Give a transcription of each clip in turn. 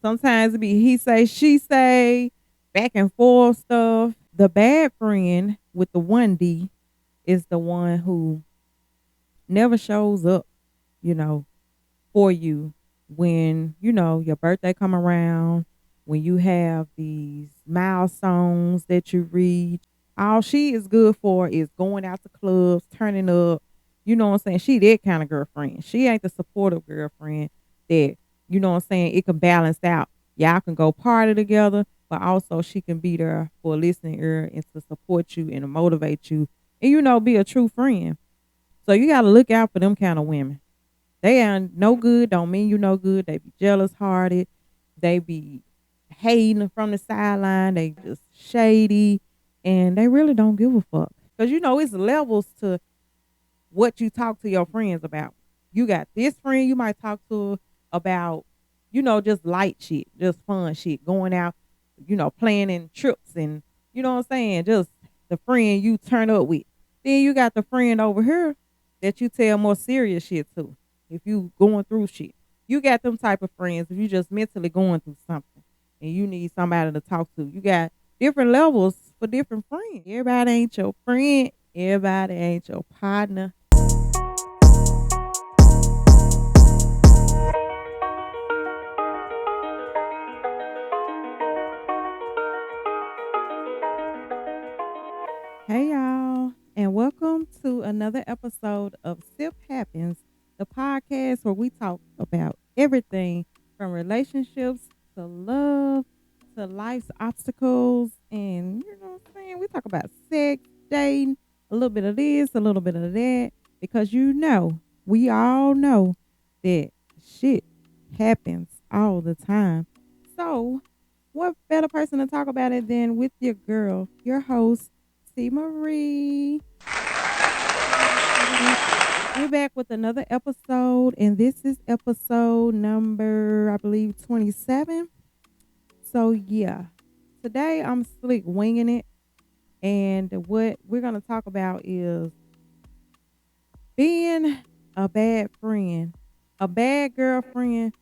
Sometimes it be he say, she say, back and forth stuff. The bad friend with the 1D is the one who never shows up, you know, for you when, your birthday come around, when you have these milestones that you reach. All she is good for is going out to clubs, turning up. You know what I'm saying? She that kind of girlfriend. She ain't the supportive girlfriend that, you know what I'm saying, it can balance out. Y'all can go party together, but also she can be there for a listening ear and to support you and to motivate you and, be a true friend. So you got to look out for them kind of women. They are no good, don't mean you no good. They be jealous hearted. They be hating from the sideline. They just shady. And they really don't give a fuck. Because it's levels to what you talk to your friends about. You got this friend you might talk to about, just light shit, just fun shit, going out, planning trips and what I'm saying, just the friend you turn up with. Then you got the friend over here that you tell more serious shit to if you going through shit. You got them type of friends if you just mentally going through something and you need somebody to talk to. You got different levels for different friends. Everybody ain't your friend. Everybody ain't your partner. Hey y'all, and welcome to another episode of Sip Happens, the podcast where we talk about everything from relationships to love to life's obstacles. And you know what I'm saying? We talk about sex, dating, a little bit of this, a little bit of that, because we all know that shit happens all the time. So, what better person to talk about it than with your girl, your host, C. Marie? We're back with another episode, and this is episode number, I believe, 27. So, yeah, today I'm slick winging it, and what we're going to talk about is being a bad friend, a bad girlfriend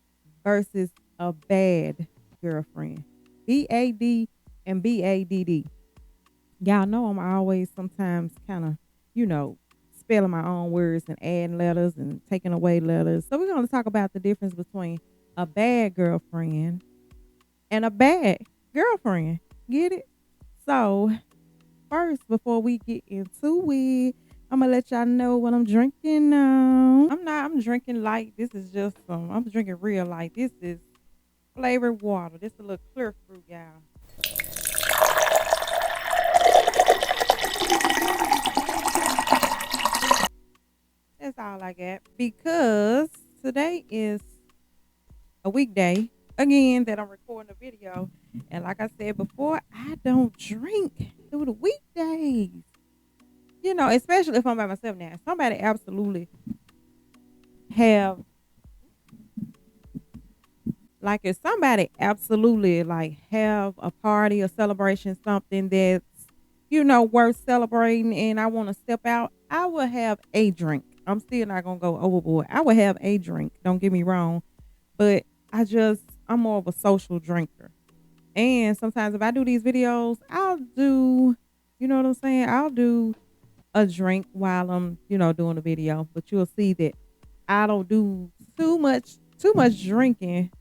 versus a bad girlfriend. BAD and BADD. Y'all know I'm always sometimes kind of, spelling my own words and adding letters and taking away letters. So we're going to talk about the difference between a bad girlfriend and a bad girlfriend. Get it? So first, before we get into it, I'm going to let y'all know what I'm drinking now. I'm drinking light. This is just I'm drinking real light. This is flavored water. This is a little clear fruit, y'all. That's all I got. Because today is a weekday, again, that I'm recording a video. And like I said before, I don't drink through the weekdays. Especially if I'm by myself now. Somebody absolutely have, like, if somebody absolutely, like, have a party or celebration, something that's, worth celebrating, and I want to step out, I will have a drink. I'm still not going to go overboard. I will have a drink. Don't get me wrong. But I'm more of a social drinker. And sometimes if I do these videos, I'll do, you know what I'm saying? I'll do a drink while I'm, doing the video. But you'll see that I don't do too much drinking.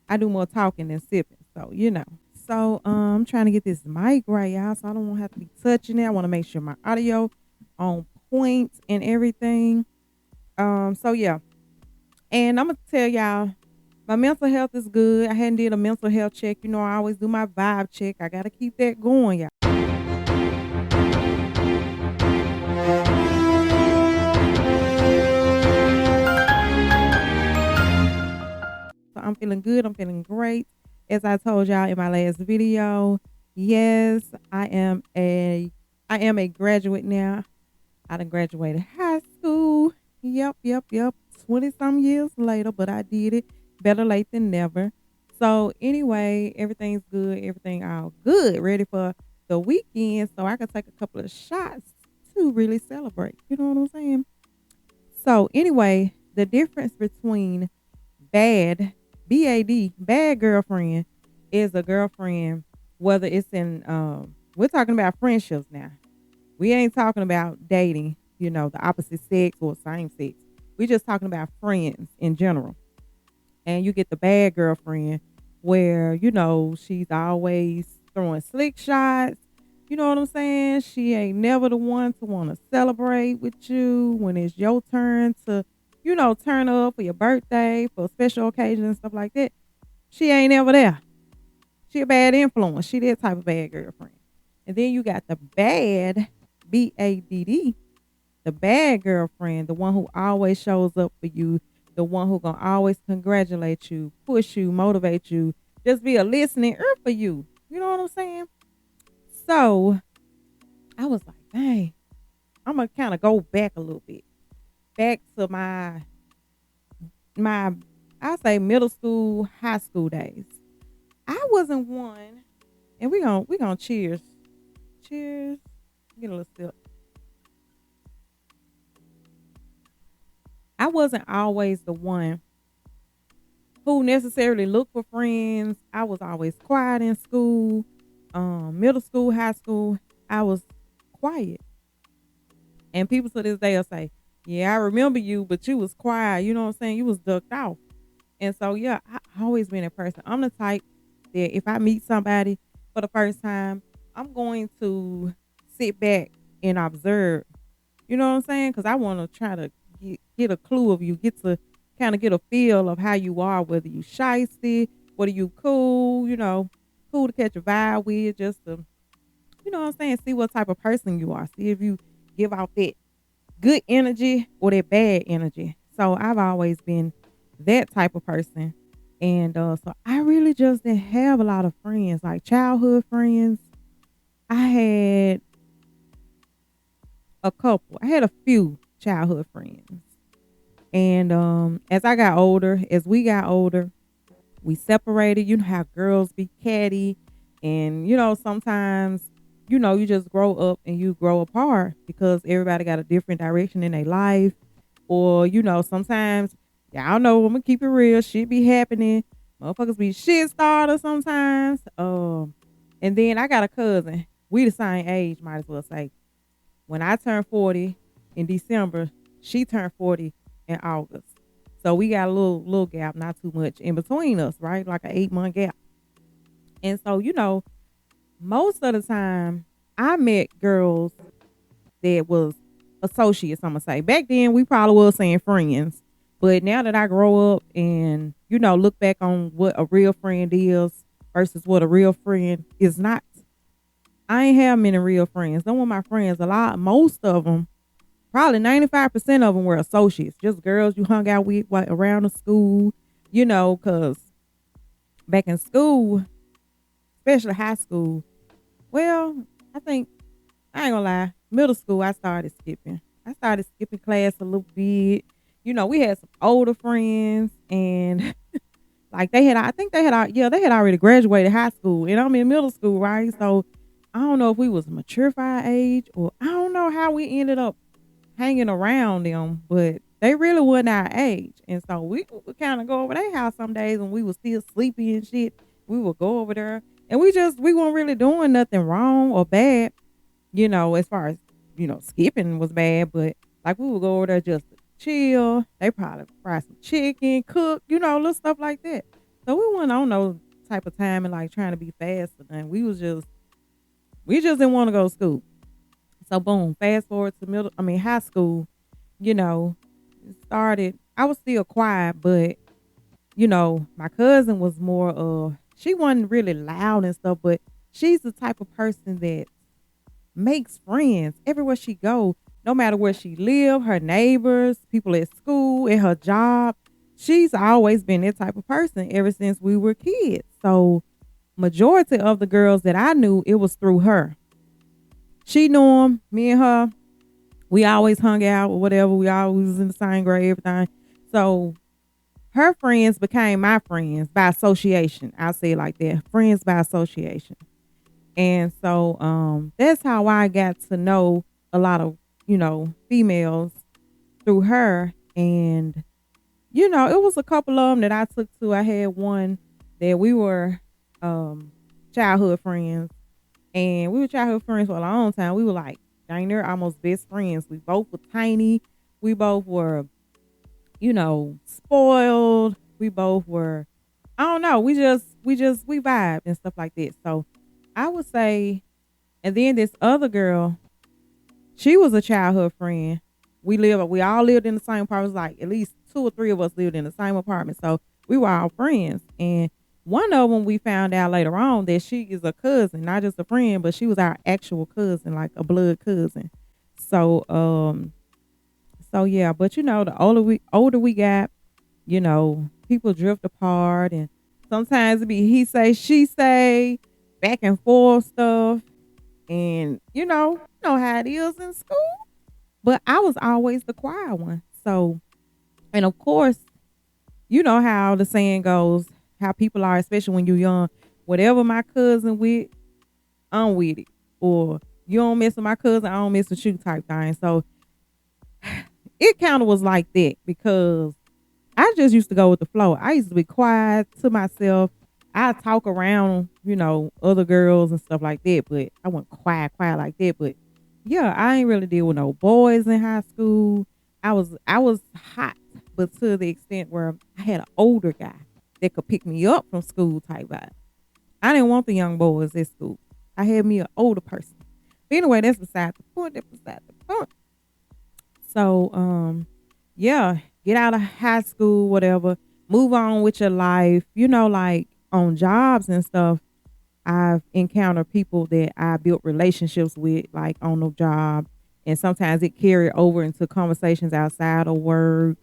I do more talking than sipping. So. So I'm trying to get this mic right, y'all. So I don't want to have to be touching it. I want to make sure my audio on point and everything. So yeah. And I'm gonna tell y'all, my mental health is good. I hadn't did a mental health check. I always do my vibe check. I gotta keep that going, y'all. So I'm feeling good. I'm feeling great. As I told y'all in my last video, yes, I am a graduate now. I done graduated high school. Yep. 20 some years later, but I did it. Better late than never. So anyway, everything's good. Everything all good. Ready for the weekend so I can take a couple of shots to really celebrate. You know what I'm saying? So anyway, the difference between bad BAD, bad girlfriend, is a girlfriend, whether it's in, we're talking about friendships now. We ain't talking about dating, the opposite sex or same sex. We just talking about friends in general. And you get the bad girlfriend where, she's always throwing slick shots. You know what I'm saying? She ain't never the one to want to celebrate with you when it's your turn to, turn up for your birthday, for special occasions and stuff like that. She ain't ever there. She a bad influence. She that type of bad girlfriend. And then you got the bad BADD, the bad girlfriend, the one who always shows up for you, the one who gonna always congratulate you, push you, motivate you, just be a listening ear for you. You know what I'm saying? So I was like, dang, I'm gonna kind of go back a little bit, back to my I say middle school, high school days. I wasn't one, and we gonna cheers, cheers, get a little sip. I wasn't always the one who necessarily looked for friends. I was always quiet in school. Middle school, high school, I was quiet. And people to this day will say, yeah, I remember you, but you was quiet. You know what I'm saying? You was ducked off. And so, yeah, I always been a person. I'm the type that if I meet somebody for the first time, I'm going to sit back and observe. You know what I'm saying? Because I want to try to get a clue of you, get to kind of get a feel of how you are, whether you shysty, whether you cool, cool to catch a vibe with, just to, what I'm saying, see what type of person you are. See if you give out that good energy or that bad energy. So I've always been that type of person. And so I really just didn't have a lot of friends, like childhood friends. I had a couple. I had a few childhood friends. And as we got older, we separated. You know how girls be catty. And, sometimes, you just grow up and you grow apart because everybody got a different direction in their life. Or, sometimes, y'all know, I'm going to keep it real. Shit be happening. Motherfuckers be shit starters sometimes. And then I got a cousin. We the same age, might as well say. When I turned 40 in December, she turned 40 in August. So we got a little gap, not too much in between us, right? Like an 8-month gap. And so, most of the time I met girls that was associates, I'm gonna say. Back then we probably was saying friends. But now that I grow up and, look back on what a real friend is versus what a real friend is not, I ain't have many real friends. Some of my friends, most of them, probably 95% of them were associates, just girls you hung out with around the school, because back in school, especially high school, well, I think, I ain't gonna lie, middle school, I started skipping. I started skipping class a little bit. We had some older friends and like I think they had already graduated high school and I'm in middle school, right? So I don't know if we was mature for our age or I don't know how we ended up hanging around them, but they really wasn't our age. And so we would kind of go over their house some days when we was still sleepy and shit. We would go over there and we weren't really doing nothing wrong or bad, as far as, skipping was bad, but like we would go over there just to chill. They probably fry some chicken, cook, little stuff like that. So we went on no type of time and like trying to be fast or nothing. We just didn't want to go to school. So boom, fast forward to high school, it started. I was still quiet, but my cousin was more she wasn't really loud and stuff, but she's the type of person that makes friends everywhere she go, no matter where she live, her neighbors, people at school, at her job. She's always been that type of person ever since we were kids. So majority of the girls that I knew, it was through her. She knew them, me and her, we always hung out or whatever. We always was in the same grade, everything. So her friends became my friends by association. I'll say it like that. Friends by association. And so that's how I got to know a lot of, females through her. And, it was a couple of them that I took to. I had one that we were um childhood friends, and we were childhood friends for a long time. We were like dang near almost best friends. We both were tiny. We both were, spoiled. We both were, I don't know, we vibed and stuff like that. So I would say, and then this other girl, she was a childhood friend. We all lived in the same apartment. It was like at least two or three of us lived in the same apartment. So we were all friends. And one of them, we found out later on that she is a cousin, not just a friend, but she was our actual cousin, like a blood cousin. So, yeah, but the older we got, people drift apart, and sometimes it be he say, she say, back and forth stuff. And you know how it is in school. But I was always the quiet one. So, and of course, you know how the saying goes, how people are, especially when you're young. Whatever my cousin with, I'm with it. Or you don't mess with my cousin, I don't mess with you type thing. So it kind of was like that because I just used to go with the flow. I used to be quiet to myself. I talk around, other girls and stuff like that, but I wasn't quiet like that. But yeah, I ain't really deal with no boys in high school. I was hot, but to the extent where I had an older guy that could pick me up from school type vibe. I didn't want the young boys at school. I had me an older person. But anyway, that's beside the point. That's beside the point. So, yeah, get out of high school, whatever, move on with your life, like on jobs and stuff. I've encountered people that I built relationships with, like on the job, and sometimes it carried over into conversations outside of work,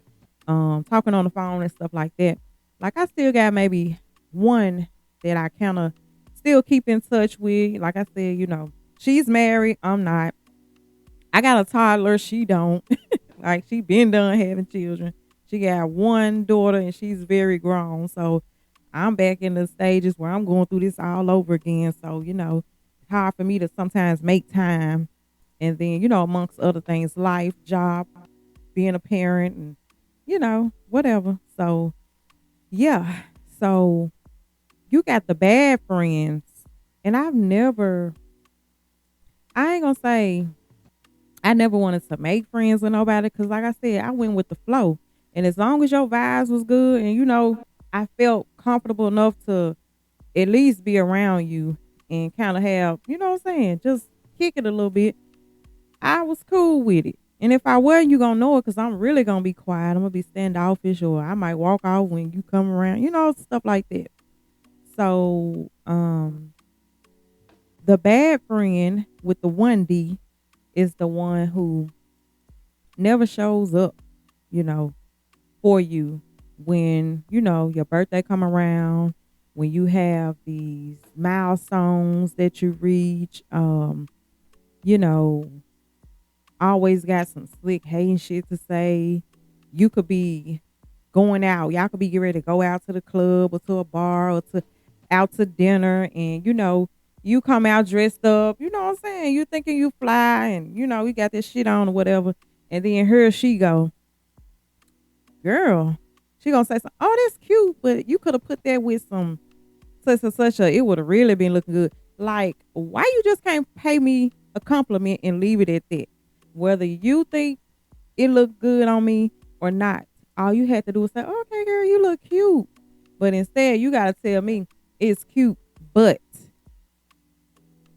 talking on the phone and stuff like that. Like I still got maybe one that I kind of still keep in touch with. Like I said, she's married, I'm not. I got a toddler, she don't. Like she been done having children. She got one daughter and she's very grown. So I'm back in the stages where I'm going through this all over again. So, it's hard for me to sometimes make time. And then, amongst other things, life, job, being a parent and, whatever. So yeah. So you got the bad friends. And I ain't gonna say I never wanted to make friends with nobody because, like I said, I went with the flow. And as long as your vibes was good and, I felt comfortable enough to at least be around you and kind of have, you know what I'm saying, just kick it a little bit, I was cool with it. And if I wasn't, you going to know it because I'm really going to be quiet. I'm going to be standoffish or I might walk off when you come around, stuff like that. So, the bad friend with the 1D is the one who never shows up, you know, for you when, your birthday come around, when you have these milestones that you reach, you know, always got some slick hating shit to say. You could be going out. Y'all could be getting ready to go out to the club or to a bar or to out to dinner and, you come out dressed up, you know what I'm saying? You thinking you fly and, you got this shit on or whatever. And then here she go. Girl, she gonna say something, oh, that's cute, but you could have put that with some such and such it would have really been looking good. Like, why you just can't pay me a compliment and leave it at that? Whether you think it looked good on me or not, all you had to do was say, okay, girl, you look cute. But instead, you gotta tell me it's cute, but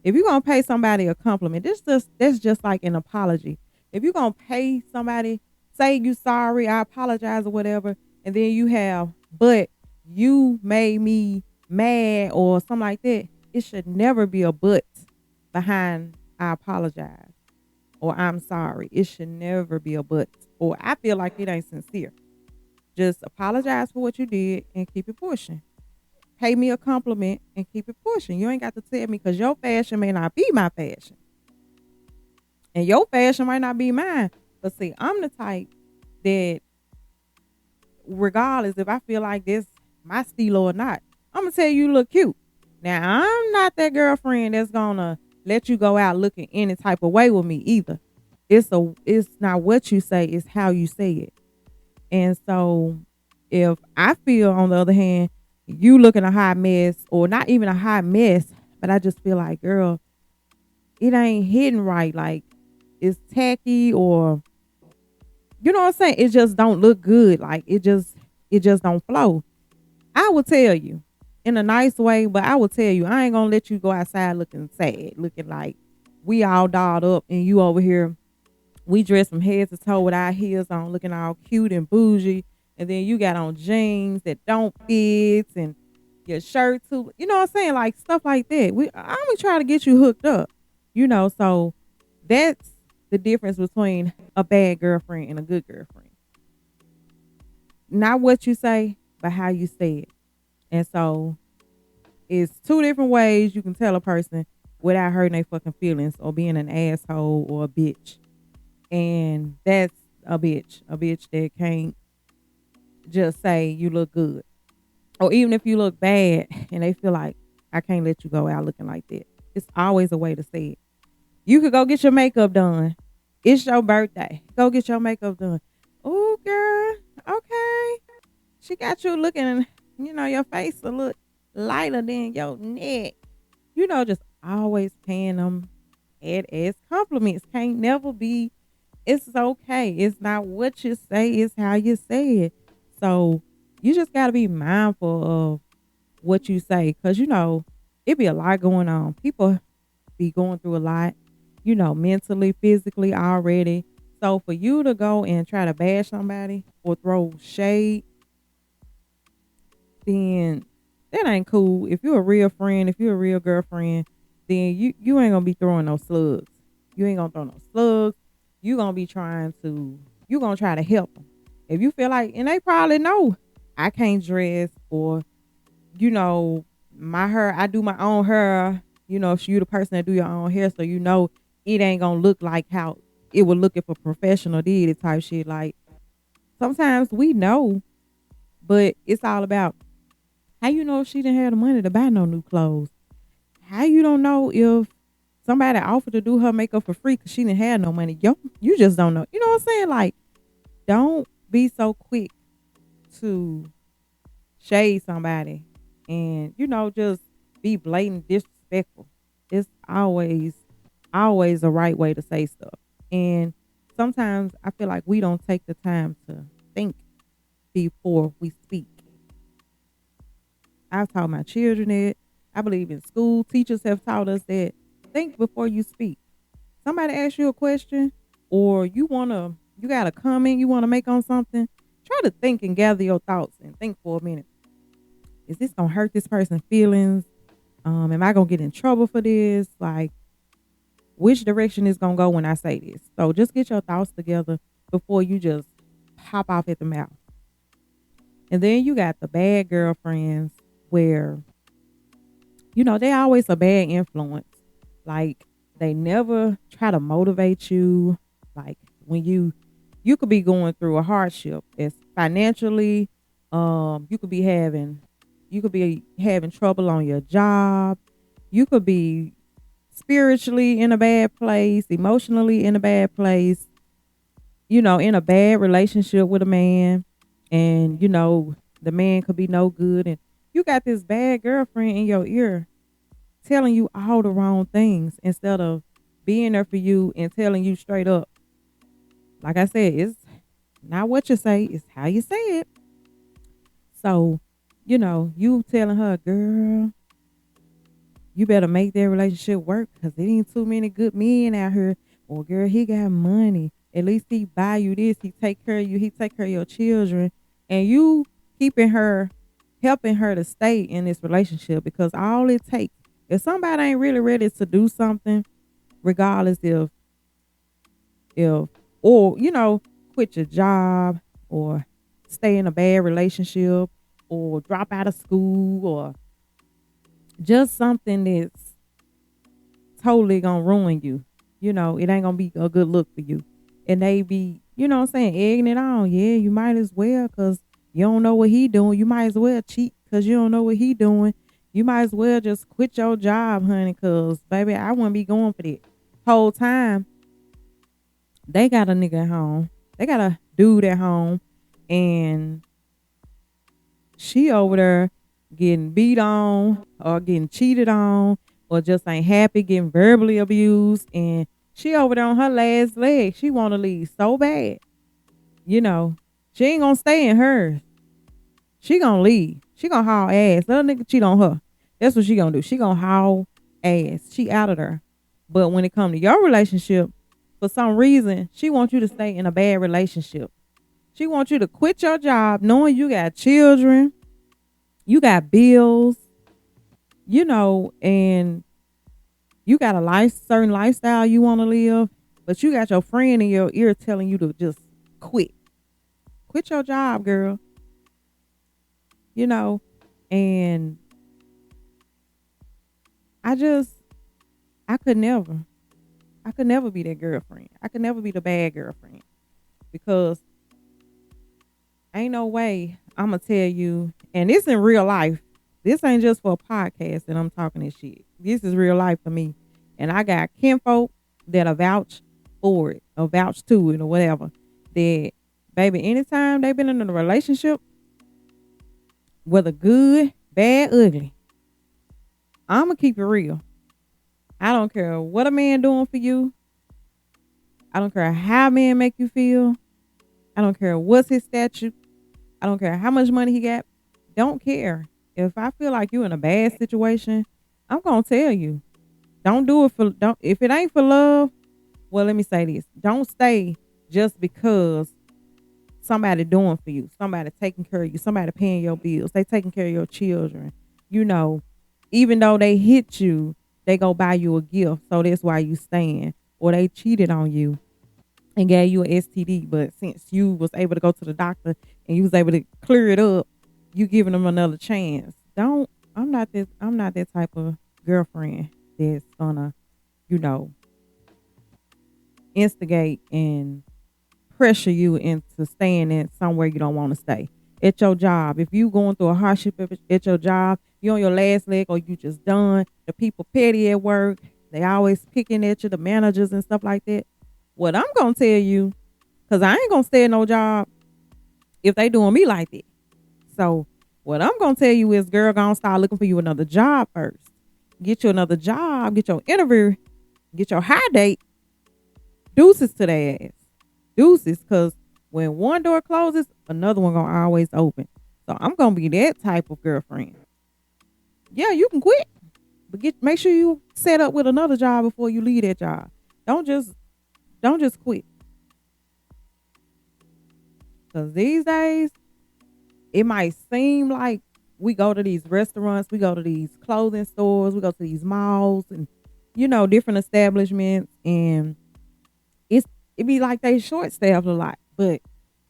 if you're gonna pay somebody a compliment, that's just like an apology. If you're gonna pay somebody, say you sorry, I apologize or whatever, and then you have, but you made me mad or something like that, it should never be a but behind I apologize or I'm sorry. It should never be a but or I feel like it ain't sincere. Just apologize for what you did and keep it pushing. Pay me a compliment and keep it pushing. You ain't got to tell me because your fashion may not be my fashion. And your fashion might not be mine. But see, I'm the type that regardless if I feel like this my style or not, I'm gonna tell you look cute. Now I'm not that girlfriend that's gonna let you go out looking any type of way with me either. It's not what you say, it's how you say it. And so if I feel on the other hand, you looking a hot mess or not even a hot mess, but I just feel like, girl, it ain't hitting right. Like it's tacky or you know what I'm saying? It just don't look good. Like it just don't flow. I will tell you in a nice way, but I will tell you, I ain't gonna let you go outside looking sad, looking like we all dolled up and you over here. We dressed from head to toe with our heels on, looking all cute and bougie. And then you got on jeans that don't fit and your shirt too. You know what I'm saying? Like stuff like that. I'm gonna try to get you hooked up. So that's the difference between a bad girlfriend and a good girlfriend. Not what you say, but how you say it. And so it's two different ways you can tell a person without hurting their fucking feelings or being an asshole or a bitch. And that's a bitch that can't just say you look good. Or even if you look bad and they feel like I can't let you go out looking like that. It's always a way to say it. You could go get your makeup done. It's your birthday. Go get your makeup done. Oh, girl. Okay. She got you looking, your face a little lighter than your neck. Just always paying them as compliments. Can't never be. It's okay. It's not what you say, it's how you say it. So you just got to be mindful of what you say because, it be a lot going on. People be going through a lot, mentally, physically already. So for you to go and try to bash somebody or throw shade, then that ain't cool. If you're a real friend, if you're a real girlfriend, then you ain't gonna be throwing no slugs. You ain't gonna throw no slugs. You gonna be you gonna try to help them. If you feel like, and they probably know I can't dress or, my hair, I do my own hair. If you the person that do your own hair, so it ain't gonna look like how it would look if a professional did it type shit. Like sometimes we know, but it's all about how you know if she didn't have the money to buy no new clothes. How you don't know if somebody offered to do her makeup for free because she didn't have no money. You just don't know. You know what I'm saying? Like, don't be so quick to shade somebody and, just be blatant disrespectful. It's always a right way to say stuff. And sometimes I feel like we don't take the time to think before we speak. I've taught my children that. I believe in school, teachers have taught us that think before you speak. Somebody asks you a question or you got a comment you want to make on something, try to think and gather your thoughts and think for a minute. Is this going to hurt this person's feelings? Am I going to get in trouble for this? Like, which direction is going to go when I say this? So just get your thoughts together before you just pop off at the mouth. And then you got the bad girlfriends where, they always a bad influence. Like they never try to motivate you. Like when you could be going through a hardship. It's financially, you could be having trouble on your job. You could be spiritually in a bad place, emotionally in a bad place, in a bad relationship with a man. And, the man could be no good. And you got this bad girlfriend in your ear telling you all the wrong things instead of being there for you and telling you straight up. Like I said, it's not what you say, it's how you say it. So, you telling her, girl, you better make that relationship work because there ain't too many good men out here. Or girl, he got money. At least he buy you this. He take care of you. He take care of your children. And you helping her to stay in this relationship because all it takes, if somebody ain't really ready to do something, regardless or quit your job or stay in a bad relationship or drop out of school or just something that's totally gonna ruin you. It ain't gonna be a good look for you. And they be, what I'm saying, egging it on. Yeah, you might as well because you don't know what he doing. You might as well cheat because you don't know what he doing. You might as well just quit your job, honey, because, baby, I wouldn't be going for that. Whole time, they got a nigga at home. They got a dude at home. And She over there getting beat on or getting cheated on or just ain't happy, getting verbally abused. And she over there on her last leg. She want to leave so bad. You know, she ain't going to stay in hers. She going to leave. She going to haul ass. Let a nigga cheat on her. That's what she going to do. She going to haul ass. She out of there. But when it come to your relationship, for some reason, she wants you to stay in a bad relationship. She wants you to quit your job knowing you got children, you got bills, and you got a certain lifestyle you want to live, but you got your friend in your ear telling you to just quit. Quit your job, girl. And I could never. I could never be that girlfriend. I could never be the bad girlfriend because ain't no way I'm going to tell you, and this in real life. This ain't just for a podcast that I'm talking this shit. This is real life for me. And I got kinfolk that'll vouch for it or vouch to it or whatever. That, baby, anytime they've been in a relationship, whether good, bad, ugly, I'm going to keep it real. I don't care what a man doing for you. I don't care how a man make you feel. I don't care what's his statute. I don't care how much money he got. Don't care. If I feel like you in a bad situation, I'm gonna tell you. If it ain't for love, well, let me say this. Don't stay just because somebody doing for you, somebody taking care of you, somebody paying your bills, they taking care of your children. Even though they hit you, they go buy you a gift, so that's why you staying. Or they cheated on you and gave you an STD, but since you was able to go to the doctor and you was able to clear it up, you giving them another chance. I'm not that type of girlfriend that's gonna, you know, instigate and pressure you into staying in somewhere you don't want to stay. At your job, if you going through a hardship at your job, you on your last leg or you just done, the people petty at work, they always picking at you, the managers and stuff like that. What I'm gonna tell you, cause I ain't gonna stay at no job if they doing me like that. So what I'm gonna tell you is, girl, gonna start looking for you another job first. Get you another job, get your interview, get your high date. Deuces to their ass. Deuces, cause when one door closes, another one gonna always open. So I'm gonna be that type of girlfriend. Yeah, you can quit, but make sure you set up with another job before you leave that job. Don't just quit. Cause these days, it might seem like we go to these restaurants, we go to these clothing stores, we go to these malls and, different establishments, and it be like they short staffed a lot. But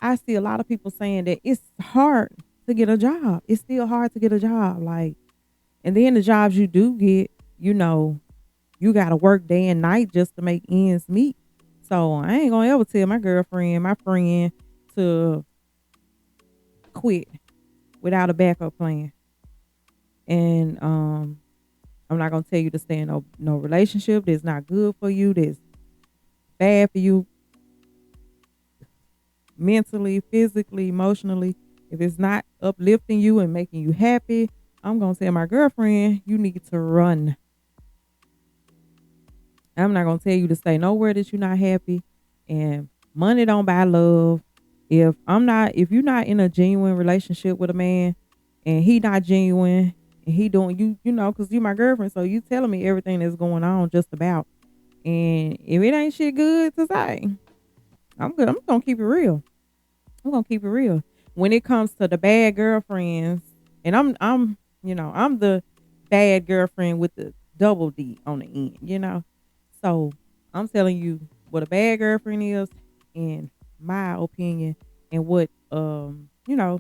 I see a lot of people saying that it's hard to get a job. It's still hard to get a job. And then the jobs you do get, you got to work day and night just to make ends meet. So I ain't gonna ever tell my girlfriend, my friend to quit without a backup plan. And I'm not gonna tell you to stay in no relationship that's not good for you, that's bad for you mentally, physically, emotionally. If it's not uplifting you and making you happy, I'm gonna tell my girlfriend, you need to run. I'm not gonna tell you to stay nowhere that you're not happy. And money don't buy love. If you're not in a genuine relationship with a man and he not genuine and he doing cause you my girlfriend, so you telling me everything that's going on just about. And if it ain't shit good to say, I'm good. I'm gonna keep it real. I'm gonna keep it real. When it comes to the bad girlfriends, and I'm the bad girlfriend with the double D on the end, So I'm telling you what a bad girlfriend is, in my opinion, and what my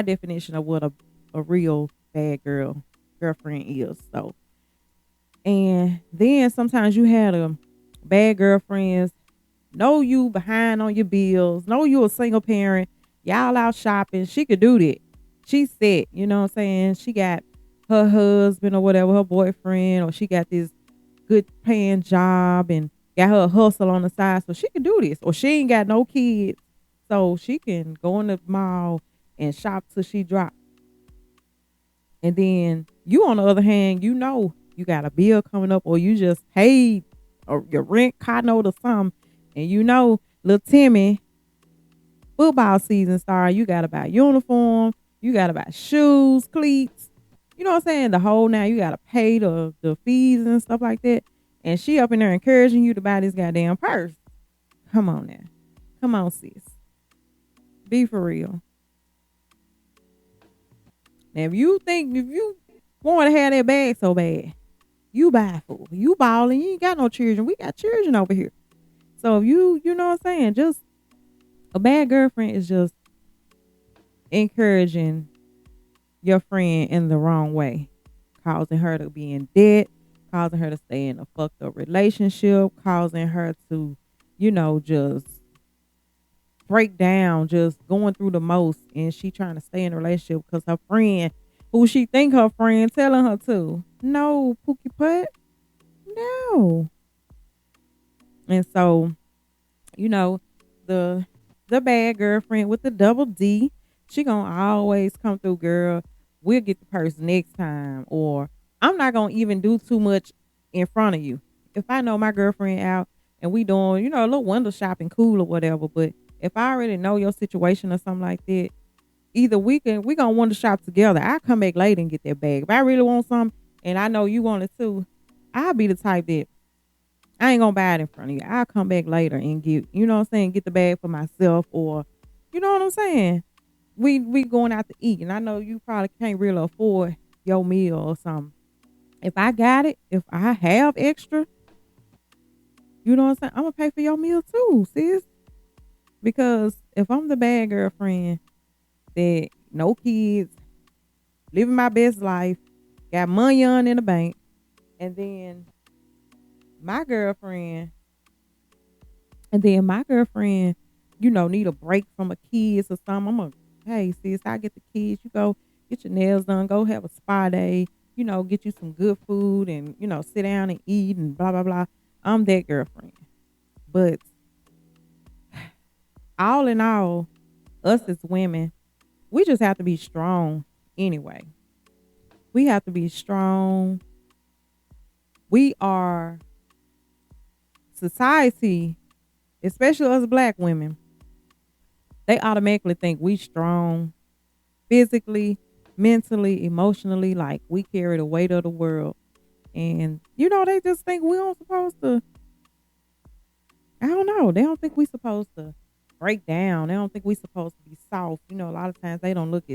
definition of what a real bad girlfriend is. So, and then sometimes you had a bad girlfriends, know you behind on your bills, know you a single parent, y'all out shopping. She could do that. She said, you know what I'm saying? She got her husband or whatever, her boyfriend, or she got this good paying job and got her a hustle on the side, so she can do this. Or she ain't got no kids, so she can go in the mall and shop till she drop. And then you, on the other hand, you got a bill coming up, or you just paid or your rent, car note, or something, and little Timmy, football season started. You got to buy uniform, you got to buy shoes, cleats. You know what I'm saying? The whole now you got to pay the fees and stuff like that. And she up in there encouraging you to buy this goddamn purse. Come on now, come on, sis, be for real. Now, if you want to have that bag so bad, you buy food. You balling. You ain't got no children. We got children over here. So if you know what I'm saying, just a bad girlfriend is just encouraging your friend in the wrong way, causing her to be in debt, causing her to stay in a fucked up relationship, causing her to, just break down, just going through the most, and she trying to stay in a relationship because her friend, who she think her friend, telling her to. No, Pookie Putt, no. And so, the the bad girlfriend with the double D, she gonna always come through, girl. We'll get the person next time, or I'm not gonna even do too much in front of you. If I know my girlfriend out and we doing, a little window shopping, cool or whatever, but if I already know your situation or something like that, either we gonna want to shop together. I come back later and get that bag. If I really want something and I know you want it too, I'll be the type that I ain't gonna buy it in front of you. I'll come back later and get, get the bag for myself, or you know what I'm saying? We going out to eat, and I know you probably can't really afford your meal or something. If I got it, if I have extra, you know what I'm saying? I'm gonna pay for your meal too, sis. Because if I'm the bad girlfriend that no kids, living my best life, got money on in the bank, and then my girlfriend, need a break from a kids or something, I'm gonna, hey sis, I get the kids, you go get your nails done, go have a spa day, get you some good food and, sit down and eat and blah, blah, blah. I'm that girlfriend. But all in all, us as women, we just have to be strong anyway. We have to be strong. We are society, especially us black women, they automatically think we strong physically, mentally, emotionally, like we carry the weight of the world. And, they just think we don't supposed to, I don't know. They don't think we supposed to break down. They don't think we supposed to be soft. A lot of times they don't look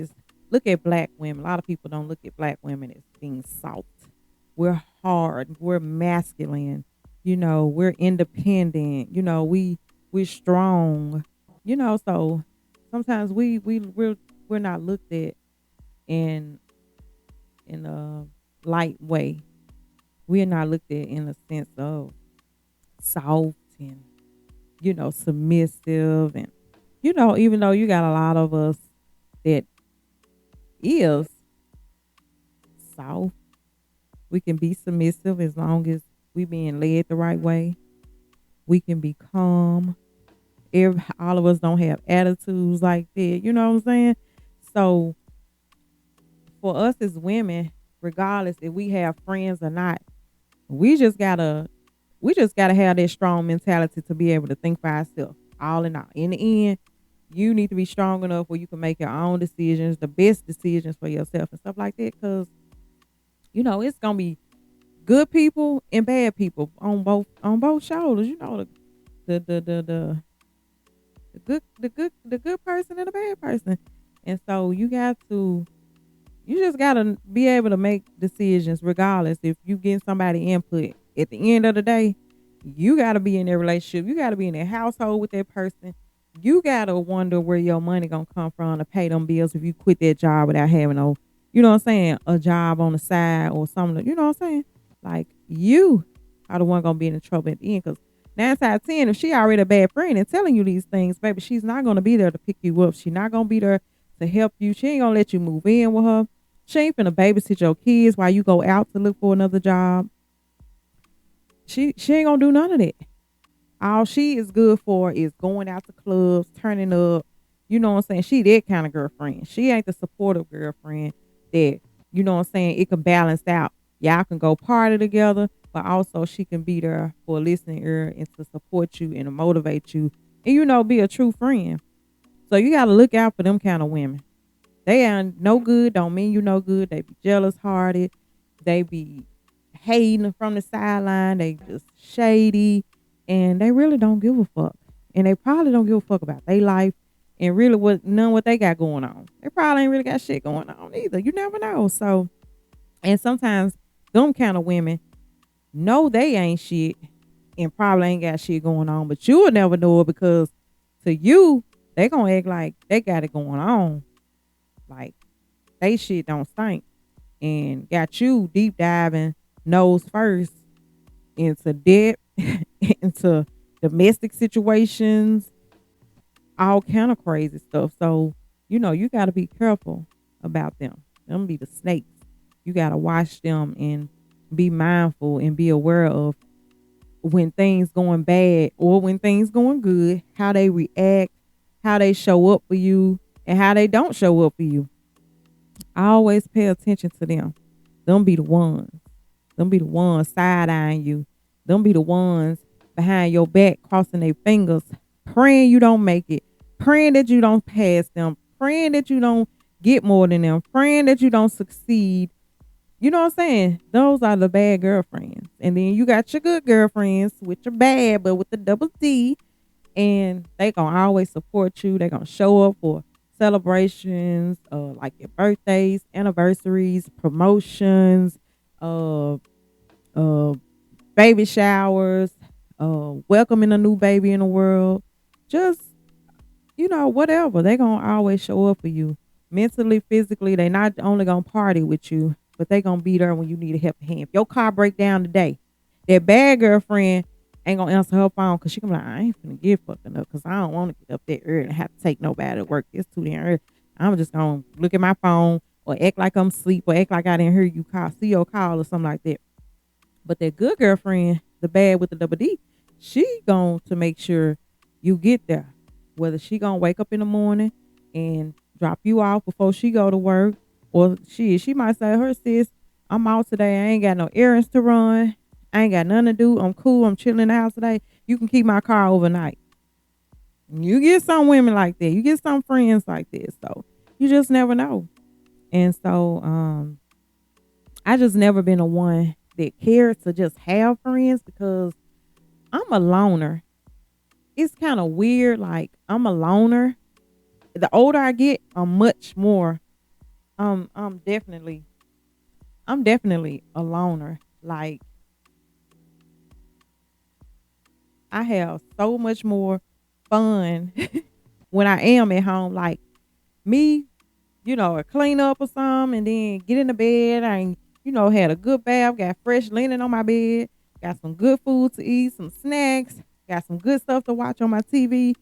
at black women. A lot of people don't look at black women as being soft. We're hard. We're masculine. We're independent. We're strong. So sometimes we're not looked at in a light way. We're not looked at in a sense of soft and submissive, and even though you got a lot of us that is soft, we can be submissive as long as we being led the right way. We can be calm. All of us don't have attitudes like that. You know what I'm saying? So for us as women, regardless if we have friends or not, we just gotta have that strong mentality to be able to think for ourselves. All in all, in the end, you need to be strong enough where you can make your own decisions, the best decisions for yourself and stuff like that. Because it's gonna be good people and bad people on both shoulders. The good person and the bad person. And so you just gotta be able to make decisions regardless. If you get somebody input, at the end of the day, you gotta be in that relationship. You gotta be in that household with that person. You gotta wonder where your money gonna come from to pay them bills if you quit that job without having a job on the side or something. You know what I'm saying? Like, you are the one gonna be in trouble at the end, because 9 out of 10, if she already a bad friend and telling you these things, baby, she's not gonna be there to pick you up. She's not gonna be there to help you. She ain't gonna let you move in with her. She ain't finna babysit your kids while you go out to look for another job. She ain't gonna do none of that. All she is good for is going out to clubs, turning up, You know what I'm saying? She that kind of girlfriend. She ain't the supportive girlfriend that, you know what I'm saying, it can balance out. Y'all can go party together, but also she can be there for a listening ear and to support you and to motivate you and, be a true friend. So you got to look out for them kind of women. They are no good, don't mean you no good. They be jealous hearted. They be hating from the sideline. They just shady. And they really don't give a fuck. And they probably don't give a fuck about their life and really what they got going on. They probably ain't really got shit going on either. You never know. So, and sometimes them kind of women know they ain't shit and probably ain't got shit going on, but you will never know it because to you, they gonna act like they got it going on. Like they shit don't stink and got you deep diving nose first into debt, into domestic situations, all kind of crazy stuff. So, you got to be careful about them. Them be the snakes. You got to watch them and be mindful and be aware of when things going bad or when things going good, how they react, how they show up for you, and how they don't show up for you. I always pay attention to them. Them be the ones. Them be the ones side eyeing you. Them be the ones behind your back crossing their fingers, praying you don't make it, praying that you don't pass them, praying that you don't get more than them, praying that you don't succeed. You know what I'm saying? Those are the bad girlfriends. And then you got your good girlfriends, which are bad, but with the double D. And they gonna always support you. They gonna show up for celebrations, like your birthdays, anniversaries, promotions, uh, uh, baby showers, welcoming a new baby in the world. Just, whatever. They gonna always show up for you. Mentally, physically, they not only gonna party with you, but they gonna be there when you need a helping hand. If your car break down today, that bad girlfriend ain't gonna answer her phone because she gonna be like, I ain't finna get fucking up because I don't want to get up that early and have to take nobody to work. It's too damn early. I'm just gonna look at my phone or act like I'm asleep or act like I didn't hear you call, see your call or something like that. But that good girlfriend, the bad with the double D, she going to make sure you get there. Whether she gonna wake up in the morning and drop you off before she go to work, or she might say, her sis, I'm out today. I ain't got no errands to run. I ain't got nothing to do. I'm cool. I'm chilling in the house today. You can keep my car overnight. You get some women like that. You get some friends like this. So you just never know. And so I just never been a one that cared to just have friends because I'm a loner. It's kind of weird. Like I'm a loner. The older I get, I'm much more. I'm definitely a loner. Like I have so much more fun when I am at home. Like me, clean up or something and then get in the bed. Had a good bath, got fresh linen on my bed, got some good food to eat, some snacks, got some good stuff to watch on my TV.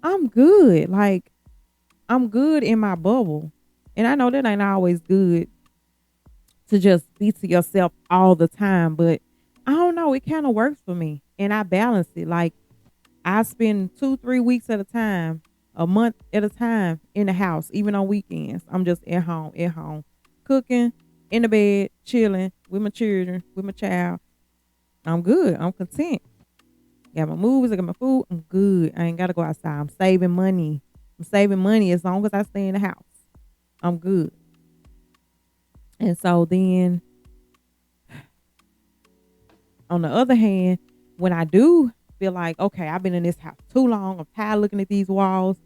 I'm good. Like, I'm good in my bubble. And I know that ain't always good to just be to yourself all the time, but I don't know. It kind of works for me. And I balance it. Like, I spend 2-3 weeks at a time, a month at a time in the house, even on weekends. I'm just at home, cooking, in the bed, chilling with my children, with my child. I'm good. I'm content. Got my movies, I got my food. I'm good. I ain't got to go outside. I'm saving money. As long as I stay in the house. I'm good. And so then, on the other hand, when I do feel like, okay, I've been in this house too long. I'm tired of looking at these walls.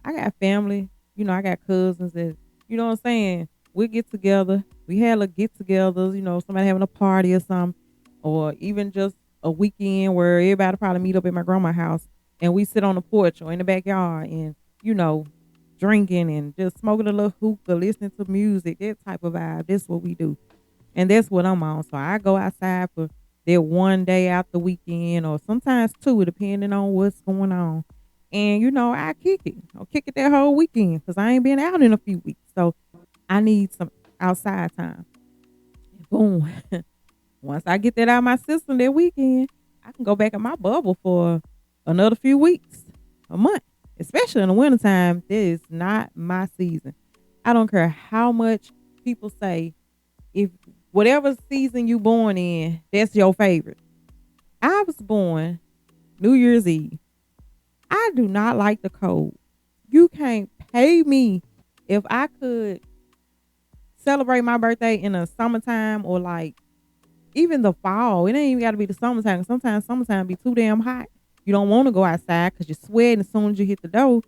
I got family. I got cousins that, you know what I'm saying? We get together. We had a get togethers, somebody having a party or something. Or even just a weekend where everybody probably meet up at my grandma's house and we sit on the porch or in the backyard and, drinking and just smoking a little hookah, listening to music, that type of vibe. That's what we do. And that's what I'm on. So I go outside for that one day out the weekend or sometimes two, depending on what's going on. And, I kick it. I'll kick it that whole weekend because I ain't been out in a few weeks. So I need some outside time. Boom. Once I get that out of my system that weekend, I can go back in my bubble for another few weeks, a month. especially in the wintertime. This is not my season. I don't care how much people say, if whatever season you born in, that's your favorite. I was born New Year's Eve. I do not like the cold. You can't pay me. If I could celebrate my birthday in the summertime or like even the fall, it ain't even got to be the summertime. Sometimes summertime be too damn hot. You don't want to go outside because you're sweating as soon as you hit the door.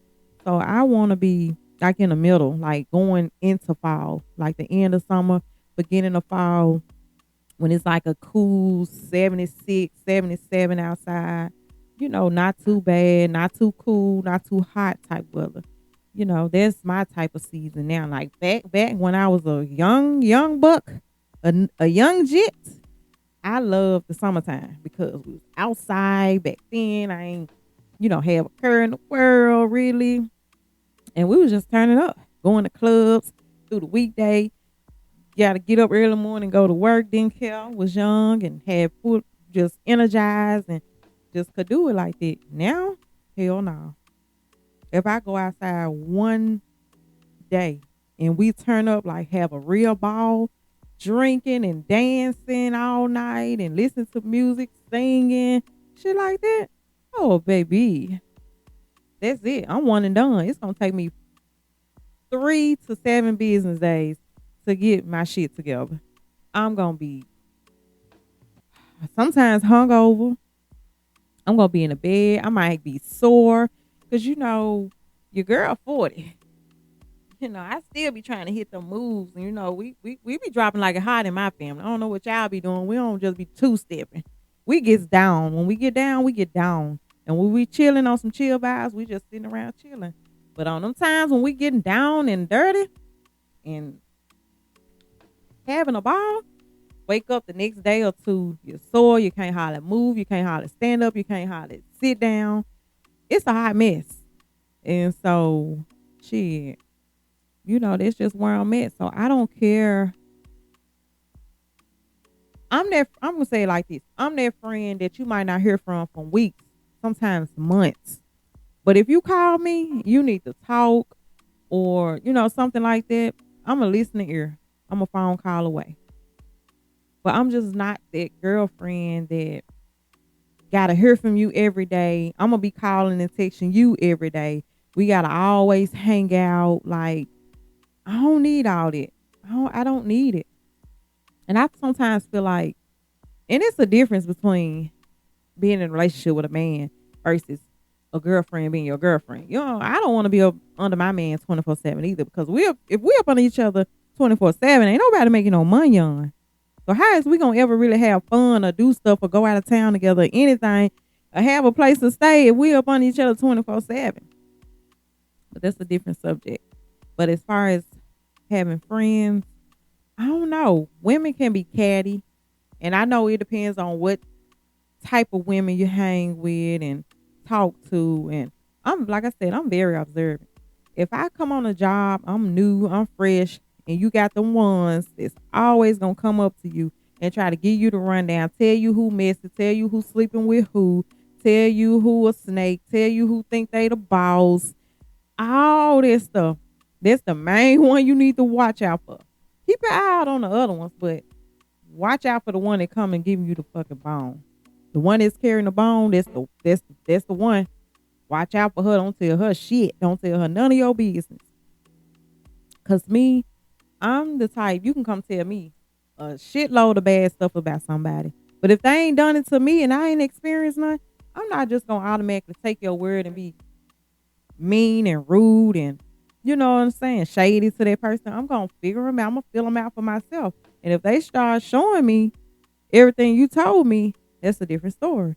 So I want to be like in the middle, like going into fall, like the end of summer, beginning of fall, when it's like a cool 76, 77 outside. Not too bad, not too cool, not too hot type weather. That's my type of season now. Like back when I was a young buck, a young jit, I love the summertime because we was outside back then. I ain't, have a care in the world really. And we was just turning up, going to clubs through the weekday. Got to get up early in the morning, go to work. Didn't care. Was young and had full, just energized and just could do it like that. Now, hell no. If I go outside one day and we turn up, like have a real ball, drinking and dancing all night and listen to music, singing, shit like that. Oh, baby, that's it. I'm one and done. It's going to take me 3 to 7 business days to get my shit together. I'm going to be sometimes hungover. I'm going to be in the bed. I might be sore because, your girl 40. I still be trying to hit the moves. And, we be dropping like a hot in my family. I don't know what y'all be doing. We don't just be two-stepping. We gets down. When we get down, we get down. And when we chilling on some chill vibes, we just sitting around chilling. But on them times when we getting down and dirty and having a ball, wake up the next day or two, you're sore, you can't hardly move, you can't hardly stand up, you can't hardly sit down. It's a hot mess. And so, shit, that's just where I'm at. So I don't care. I'm gonna say it like this. I'm that friend that you might not hear from weeks, sometimes months. But if you call me, you need to talk or, something like that. I'm a listening ear. I'm a phone call away. But I'm just not that girlfriend that gotta hear from you every day. I'm gonna be calling and texting you every day. We gotta always hang out. Like, I don't need all that. I don't need it. And I sometimes feel like, and it's a difference between being in a relationship with a man versus a girlfriend being your girlfriend. I don't want to be up under my man 24/7 either, because if we're up under each other 24/7, ain't nobody making no money on. So how is we gonna ever really have fun or do stuff or go out of town together or anything or have a place to stay if we up on each other 24/7? But that's a different subject. But as far as having friends, I don't know. Women can be catty, and I know it depends on what type of women you hang with and talk to. And I'm like I said, I'm very observant. If I come on a job, I'm new, I'm fresh, and you got the ones that's always gonna come up to you and try to give you the rundown, tell you who messy, tell you who sleeping with who, tell you who a snake, tell you who think they the boss, all this stuff. That's the main one you need to watch out for. Keep your eye out on the other ones, but watch out for the one that come and give you the fucking bone. The one that's carrying the bone, that's the one. Watch out for her. Don't tell her shit. Don't tell her none of your business. Cause me, I'm the type, you can come tell me a shitload of bad stuff about somebody. But if they ain't done it to me and I ain't experienced none, I'm not just gonna automatically take your word and be mean and rude and, you know what I'm saying, shady to that person. I'm gonna figure them out. I'm gonna fill them out for myself. And if they start showing me everything you told me, that's a different story.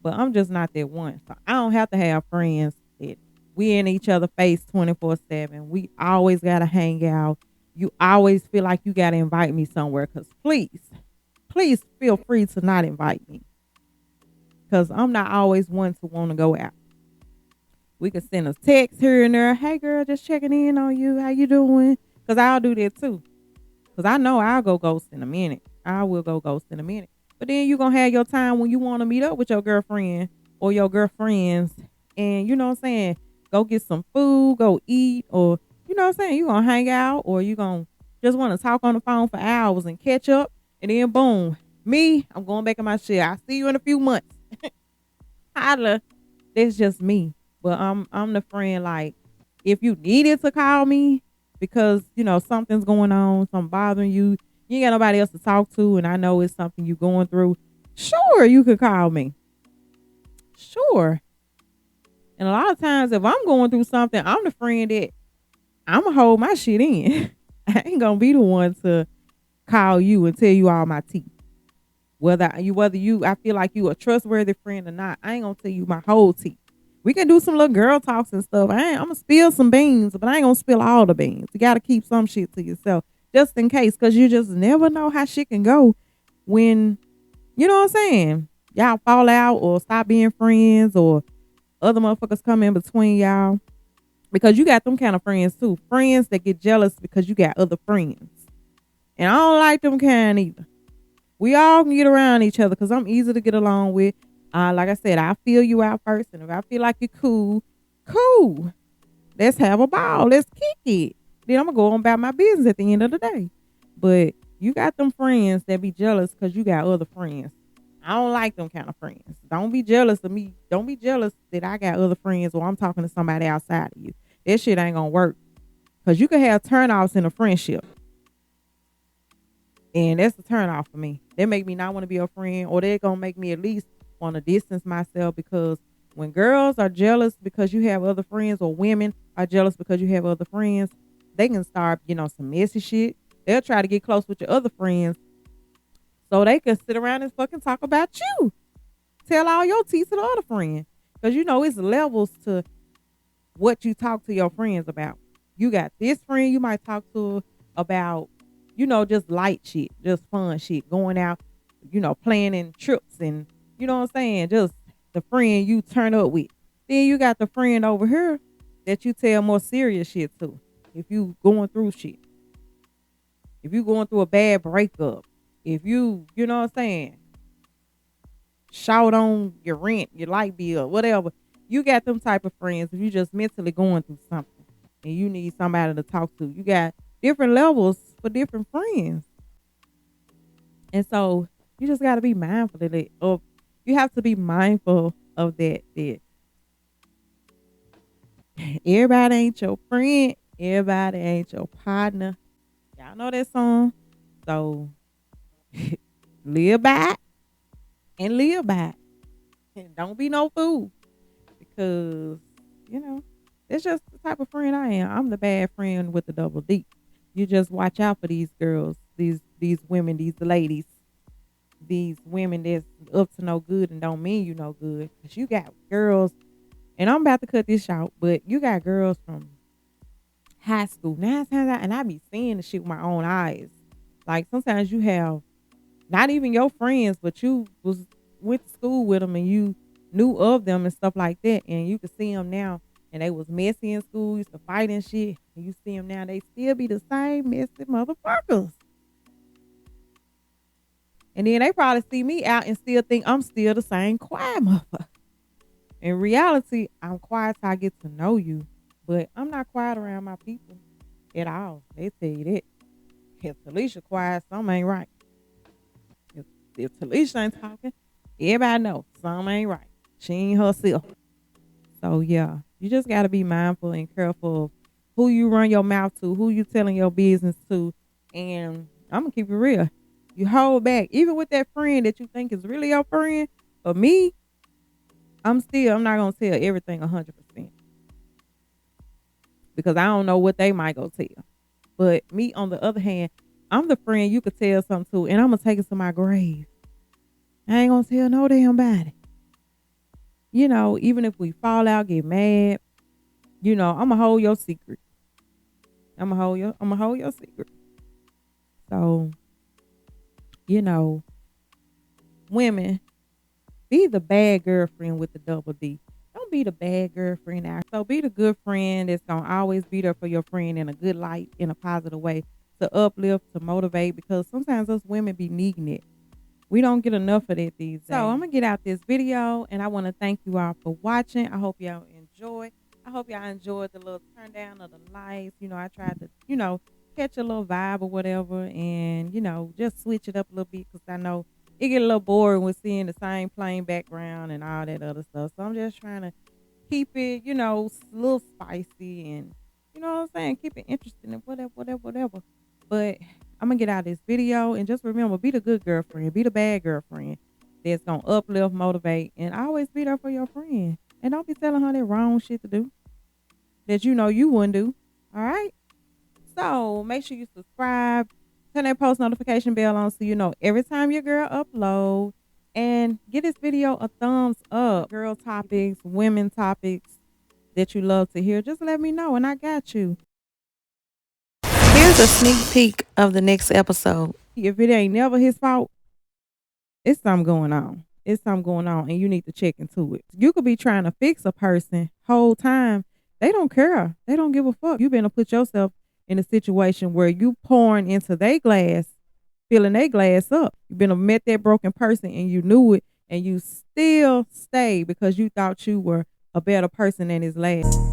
But I'm just not that one. So I don't have to have friends that we in each other face 24/7. We always gotta hang out. You always feel like you gotta invite me somewhere. Cause please feel free to not invite me. Cause I'm not always one to want to go out. We could send a text here and there. Hey girl, just checking in on you. How you doing? Cause I'll do that too. Cause I know I'll go ghost in a minute. I will go ghost in a minute. But then you're going to have your time when you want to meet up with your girlfriend or your girlfriends. And you know what I'm saying? go get some food, go eat, or you know what I'm saying, you gonna hang out, or you gonna just want to talk on the phone for hours and catch up, and then boom, me, I'm going back in my shit. I'll see you in a few months. Holla. That's just me. But I'm the friend, like, if you needed to call me because, something's going on, something bothering you, you ain't got nobody else to talk to, and I know it's something you going through, sure, you could call me. Sure. And a lot of times if I'm going through something, I'm the friend that I'm going to hold my shit in. I ain't going to be the one to call you and tell you all my tea. Whether you I feel like you a trustworthy friend or not, I ain't gonna tell you my whole tea. We can do some little girl talks and stuff. I'm gonna spill some beans, but I ain't gonna spill all the beans. You gotta keep some shit to yourself just in case, because you just never know how shit can go when, you know what I'm saying, y'all fall out or stop being friends, or other motherfuckers come in between y'all, because you got them kind of friends too. Friends that get jealous because you got other friends. And I don't like them kind either. We all can get around each other because I'm easy to get along with. Like I said, I'll feel you out first. And if I feel like you're cool, cool. Let's have a ball. Let's kick it. Then I'm going to go on about my business at the end of the day. But you got them friends that be jealous because you got other friends. I don't like them kind of friends. Don't be jealous of me. Don't be jealous that I got other friends or I'm talking to somebody outside of you. That shit ain't going to work. Because you can have turnoffs in a friendship. And that's the turn off for me. They make me not want to be a friend, or they're going to make me at least want to distance myself, because when girls are jealous because you have other friends, or women are jealous because you have other friends, they can start, some messy shit. They'll try to get close with your other friends so they can sit around and fucking talk about you. Tell all your tea to the other friend. Because, it's levels to what you talk to your friends about. You got this friend you might talk to about, just light shit, just fun shit, going out, planning trips, and you know what I'm saying, just the friend you turn up with. Then you got the friend over here that you tell more serious shit to. If you going through shit, if you going through a bad breakup, if you know what I'm saying, shout on your rent, your light bill, whatever, you got them type of friends. If you just mentally going through something and you need somebody to talk to, you got different levels for different friends. And so you just got to be mindful of that. Or you have to be mindful of that. Everybody ain't your friend. Everybody ain't your partner. Y'all know that song. So live by it and live by it. And don't be no fool. Because, it's just the type of friend I am. I'm the bad friend with the double D. You just watch out for these girls, these women, these ladies, these women that's up to no good and don't mean you no good. Because you got girls, and I'm about to cut this short, but you got girls from high school. 9 times out, and I be seeing the shit with my own eyes. Like sometimes you have not even your friends, but you went to school with them and you knew of them and stuff like that. And you can see them now. And they was messy in school, used to fight and shit. And you see them now, they still be the same messy motherfuckers. And then they probably see me out and still think I'm still the same quiet motherfucker. In reality, I'm quiet till I get to know you. But I'm not quiet around my people at all. They tell you that. If Talisha quiet, something ain't right. If Talisha ain't talking, everybody know something ain't right. She ain't herself. So yeah, you just got to be mindful and careful of who you run your mouth to, who you telling your business to. And I'm going to keep it real. You hold back. Even with that friend that you think is really your friend, for me, I'm not going to tell everything 100%. Because I don't know what they might go tell. But me, on the other hand, I'm the friend you could tell something to, and I'm going to take it to my grave. I ain't going to tell no damn body. Even if we fall out, get mad, I'm going to hold your secret. I'm going to hold your secret. So, women, be the bad girlfriend with the double D. Don't be the bad girlfriend out. So be the good friend that's going to always be there for your friend in a good light, in a positive way, to uplift, to motivate, because sometimes us women be needing it. We don't get enough of that these days. So I'm going to get out this video, and I want to thank you all for watching. I hope y'all enjoy. I hope y'all enjoyed the little turn down of the lights. I tried to, catch a little vibe or whatever, and just switch it up a little bit because I know it get a little boring with seeing the same plain background and all that other stuff. So I'm just trying to keep it, a little spicy and what I'm saying, keep it interesting and whatever, whatever, whatever. But I'm gonna get out of this video and just remember, be the good girlfriend, be the bad girlfriend that's gonna uplift, motivate, and always be there for your friend. And don't be telling her that wrong shit to do that you wouldn't do. All right. So make sure you subscribe, turn that post notification bell on so you know every time your girl upload. And give this video a thumbs up. Girl topics, women topics that you love to hear, just let me know and I got you. Here's a sneak peek of the next episode. If it ain't never his fault, it's something going on. It's something going on and you need to check into it. You could be trying to fix a person whole time. They don't care. They don't give a fuck. You better put yourself in a situation where you pouring into their glass, filling their glass up. You been met that broken person and you knew it and you still stay because you thought you were a better person than his last.